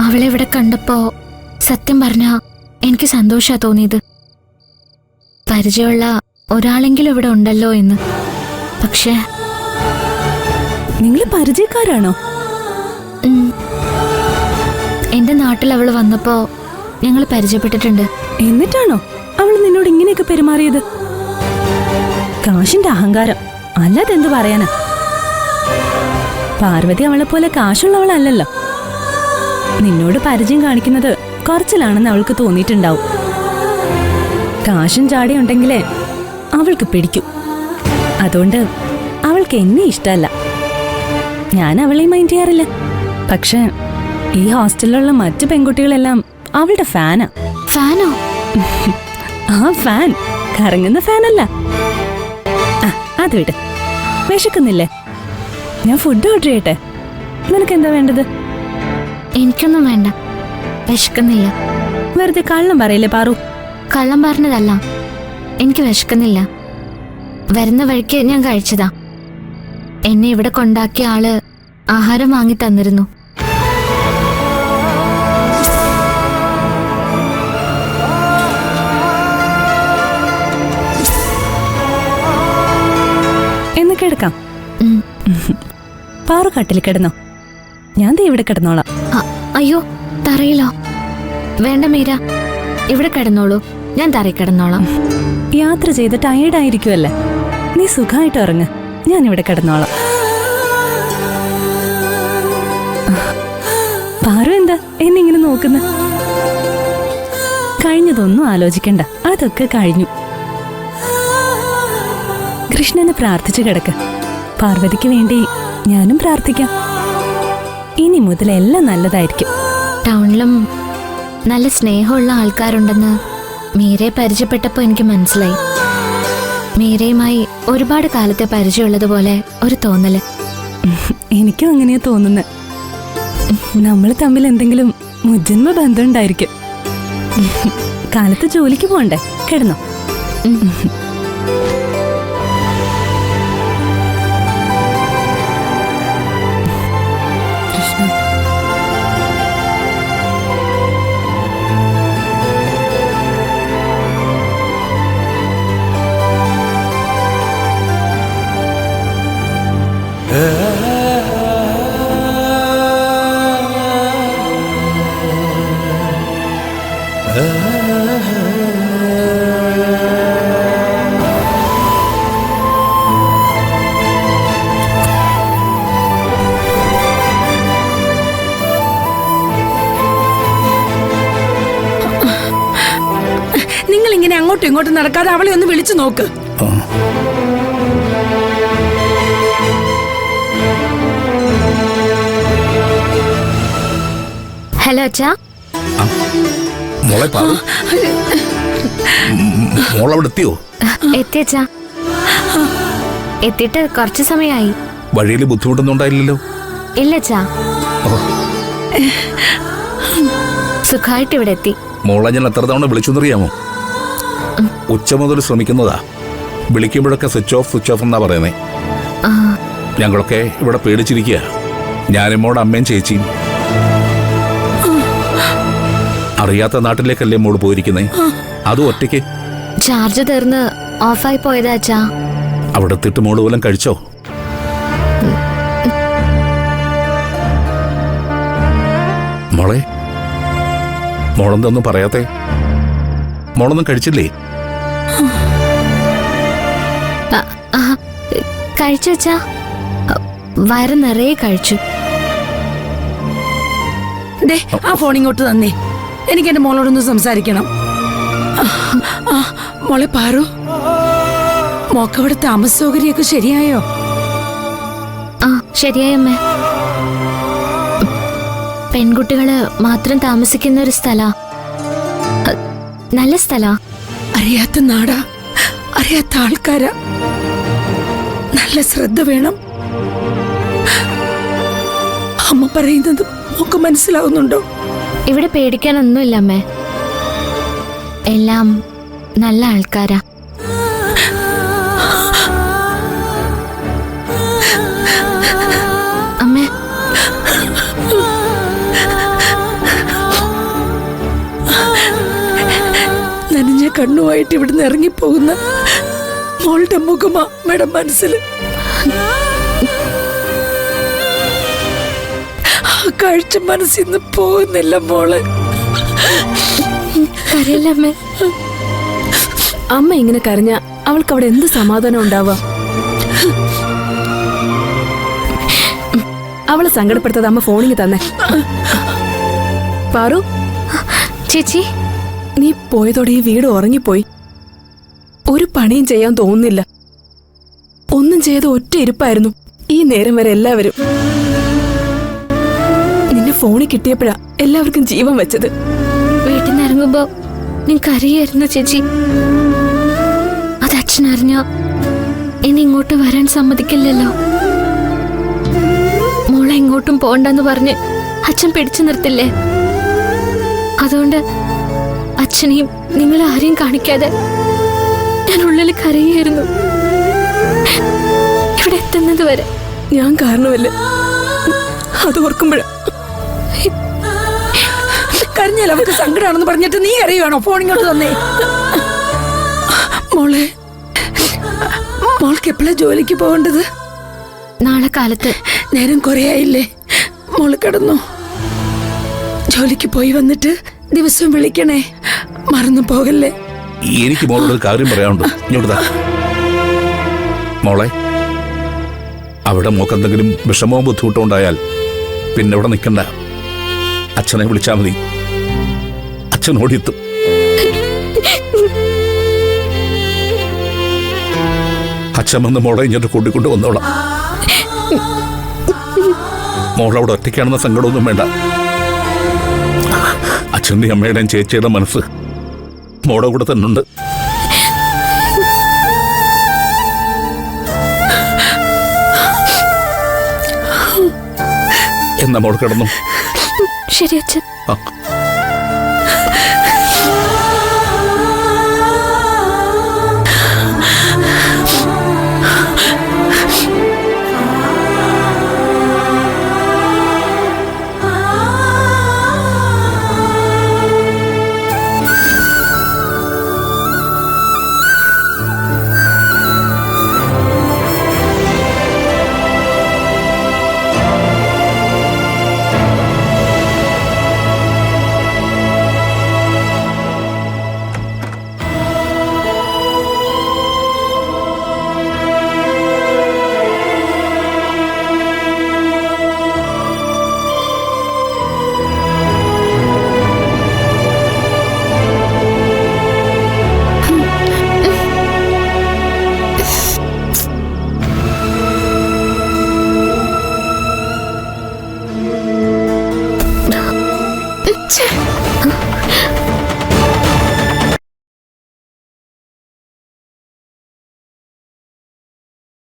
അവളെ ഇവിടെ കണ്ടപ്പോ സത്യം പറഞ്ഞാ എനിക്ക് സന്തോഷാ തോന്നിയത്. പരിചയമുള്ള ഒരാളെങ്കിലും ഇവിടെ ഉണ്ടല്ലോ എന്ന്. പക്ഷേ നിങ്ങൾ പരിചയക്കാരാണോ? എന്റെ നാട്ടിൽ അവള് വന്നപ്പോ ഞങ്ങൾ പരിചയപ്പെട്ടിട്ടുണ്ട്. എന്നിട്ടാണോ അവൾ നിന്നോട് ഇങ്ങനെയൊക്കെ പെരുമാറിയത്? കാശിന്റെ അഹങ്കാരം, അല്ലാതെ എന്തു പറയാനാ? പാർവതി അവളെ പോലെ കാശുള്ളവളല്ലല്ലോ. നിന്നോട് പരിചയം കാണിക്കുന്നത് കുറച്ചിലാണെന്ന് അവൾക്ക് തോന്നിയിട്ടുണ്ടാവും. കാശും ചാടിയുണ്ടെങ്കിലേ അവൾക്ക് പിടിക്കും. അതുകൊണ്ട് അവൾക്ക് എന്നെ ഇഷ്ടമല്ല. ഞാൻ അവളെ മൈൻഡ് ചെയ്യാറില്ല. പക്ഷെ ഈ ഹോസ്റ്റലിലുള്ള മറ്റു പെൺകുട്ടികളെല്ലാം അവളുടെ ഫാനാ. ഫാനോ? ആ ഫാൻ, കറങ്ങുന്ന ഫാനല്ല. അത് വിട്. വിശക്കുന്നില്ലേ? ഞാൻ ഫുഡ് ഓർഡർ ചെയ്യട്ടെ? നിനക്ക് എന്താ വേണ്ടത്? എനിക്കൊന്നും വേണ്ട, വിശക്കുന്നില്ല. വെറുതെ കള്ളം പറയില്ലേ പാറു? കള്ളം പറഞ്ഞതല്ല, എനിക്ക് വിശക്കുന്നില്ല. വരുന്ന വഴിക്ക് ഞാൻ കഴിച്ചതാ. എന്നെ ഇവിടെ കൊണ്ടാക്കിയ ആള് ആഹാരം വാങ്ങി തന്നിരുന്നു. എന്ന് കിടക്കാം. പാറു കട്ടിൽ കിടന്നോ, ഞാൻ ദേ ഇവിടെ കിടന്നോളാം. അയ്യോ, തറയിലോ? വേണ്ട മീര, ഇവിടെ കിടന്നോളൂ, ഞാൻ തറയിൽ കിടന്നോളാം. യാത്ര ചെയ്ത് ടയേർഡായിരിക്കുമല്ലേ? നീ സുഖമായിട്ട് ഇറങ്ങ്, ഞാൻ ഇവിടെ കിടന്നോളാം. പാറു എന്താ എന്നിങ്ങനെ നോക്കുന്ന? കഴിഞ്ഞതൊന്നും ആലോചിക്കണ്ട, അതൊക്കെ കഴിഞ്ഞു. കൃഷ്ണനെ പ്രാർത്ഥിച്ചു കിടക്ക്. പാർവതിക്ക് വേണ്ടി ഞാനും പ്രാർത്ഥിക്കാം. ഇനി മുതൽ എല്ലാം നല്ലതായിരിക്കും. ടൗണിലും നല്ല സ്നേഹമുള്ള ആൾക്കാരുണ്ടെന്ന് മീരയെ പരിചയപ്പെട്ടപ്പോൾ എനിക്ക് മനസ്സിലായി. മീരയുമായി ഒരുപാട് കാലത്തെ പരിചയമുള്ളതുപോലെ ഒരു തോന്നല്. എനിക്കും അങ്ങനെയാ തോന്നുന്നത്. നമ്മൾ തമ്മിൽ എന്തെങ്കിലും മുജ്ജന്മ ബന്ധം ഉണ്ടായിരിക്കും. കാലത്ത് ജോലിക്ക് പോണ്ടേ? കിടന്നോ. നിങ്ങൾ ഇങ്ങനെ അങ്ങോട്ടും ഇങ്ങോട്ടും നടക്കാതെ അവളെ ഒന്ന് വിളിച്ചു നോക്ക്. ഹലോ അച്ഛാ. എത്തിയച്ചാ. എത്തിയിട്ട് കുറച്ചു സമയമായി. വഴിയിൽ ബുദ്ധിമുട്ടൊന്നും ഉണ്ടായില്ലല്ലോ? ഇല്ലച്ചാ, സുഖമായിട്ട് ഇവിടെ എത്തി. മോളെ ഞാൻ എത്ര തവണ വിളിച്ചെന്നറിയാമോ? ഉച്ച മുതൽ ശ്രമിക്കുന്നതാ. വിളിക്കുമ്പോഴൊക്കെ സ്വിച്ച് ഓഫ് എന്നാ പറയുന്നേ. ഞങ്ങളൊക്കെ ഇവിടെ പേടിച്ചിരിക്കുക. ഞാനും മോടെ അമ്മയും ചേച്ചിയും. അറിയാത്ത നാട്ടിലേക്കല്ലേ മോള് പോയിരിക്കുന്നേ, അതും ഒറ്റയ്ക്ക്. ചാർജ് തീർന്ന് ഓഫായി പോയതാ അച്ഛാ. അവിടെ എത്തിയിട്ട് മോള് പോലും കഴിച്ചോ? മോളെ, മോളെന്തൊന്നും പറയാത്തെ? മോളൊന്നും കഴിച്ചില്ലേ? കഴിച്ചു അച്ഛാ, വയറ് നിറയെ കഴിച്ചു. ആ ഫോൺ ഇങ്ങോട്ട് തന്നേ, എനിക്ക് എന്റെ മോളോടൊന്ന് സംസാരിക്കണം. മോളെ പാറു, മോക്കവിടെ താമസ സൗകര്യമൊക്കെ ശരിയായോ? ശരിയായമ്മേ. പെൺകുട്ടികള് മാത്രം താമസിക്കുന്ന ഒരു സ്ഥലാ. നല്ല സ്ഥലാ. അറിയാത്ത നാടാ, അറിയാത്ത ആൾക്കാരാ. നല്ല ശ്രദ്ധ വേണം. അമ്മ പറയുന്നത് മോക്ക് മനസ്സിലാവുന്നുണ്ടോ? ഇവിടെ പേടിക്കാനൊന്നുമില്ല അമ്മേ, എല്ലാം നല്ല ആൾക്കാരാ. അമ്മേ, കണ്ണുമായിട്ട് ഇവിടുന്ന് ഇറങ്ങിപ്പോകുന്ന മോളുടെ മുഖമാ അമ്മയുടെ മനസ്സിൽ. ആ കാഴ്ച മനസ്സിൽ നിന്ന് പോകുന്നില്ല മോളെ. കരയില്ലമ്മേ. അമ്മ ഇങ്ങനെ കരഞ്ഞ അവൾക്ക് അവിടെ എന്ത് സമാധാനം ഉണ്ടാവുക? അവളെ സങ്കടപ്പെടുത്താതെ അമ്മ ഫോണിങ് തന്നെ. പാറു, ചേച്ചി, നീ പോയതോടെ ഈ വീട് ഉറങ്ങിപ്പോയി. ഒരു പണിയും ചെയ്യാൻ തോന്നുന്നില്ല. ഒന്നും ചെയ്ത ഒറ്റ ഇരിപ്പായിരുന്നു ഈ നേരം വരെ എല്ലാവരും. നിന്നെ ഫോണിൽ കിട്ടിയപ്പോഴാ എല്ലാവർക്കും ജീവൻ വെച്ചത്. വീട്ടിൽ നിന്ന് ഇറങ്ങുമ്പോ ഞാൻ കരയായിരുന്നു ചേച്ചി. അത് അച്ഛനറിഞ്ഞ ഇനി ഇങ്ങോട്ട് വരാൻ സമ്മതിക്കില്ലല്ലോ. മോളെ ഇങ്ങോട്ടും പോണ്ടെന്ന് പറഞ്ഞ് അച്ഛൻ പിടിച്ചു നിർത്തില്ലേ. അതുകൊണ്ട് അച്ഛനെയും നിങ്ങൾ ആരെയും കാണിക്കാതെ ഞാൻ ഉള്ളിൽ കരയായിരുന്നു ഇവിടെ എത്തുന്നത് വരെ. ഞാൻ കാരണമല്ലേ, അത് ഓർക്കുമ്പോഴാ. കരഞ്ഞാൽ അവർക്ക് സങ്കടമാണെന്ന് പറഞ്ഞിട്ട് നീ അറിയുവാണോ ഫോണിങ്ങോട്ട് തന്നെ? മോളെ, മോൾക്ക് എപ്പോഴാ ജോലിക്ക് പോകേണ്ടത്? നാളെ കാലത്ത്. നേരം കുറേ ആയില്ലേ? മോള് കിടന്നു. ജോലിക്ക് പോയി വന്നിട്ട് ദിവസം വിളിക്കണേ, മറന്നു പോകല്ലേ. എനിക്ക് മോളോട് കാര്യം പറയാനുണ്ട്. ഇങ്ങോട്ട് താ. മോളെ, അവിടെ മോക്കെന്തെങ്കിലും വിഷമവും ബുദ്ധിമുട്ടോ ഉണ്ടായാൽ പിന്നെ ഇവിടെ നിൽക്കണ്ട. അച്ഛനെ വിളിച്ചാൽ മതി. അച്ഛൻ ഓടിയെത്തും. അച്ഛൻ വന്ന് മോളെ ഇങ്ങോട്ട് കൂട്ടിക്കൊണ്ട് വന്നോളാം. മോളവിടെ ഒറ്റയ്ക്കാണെന്ന സങ്കടമൊന്നും വേണ്ട. അച്ഛൻ്റെ അമ്മയുടെയും ചേച്ചിയുടെ മനസ്സ് മോടെ കൂടെ തന്നെ ഉണ്ട്. എന്നാ മോൾ കിടന്നു. ശരി അച്ഛൻ. ആ. ഛെ.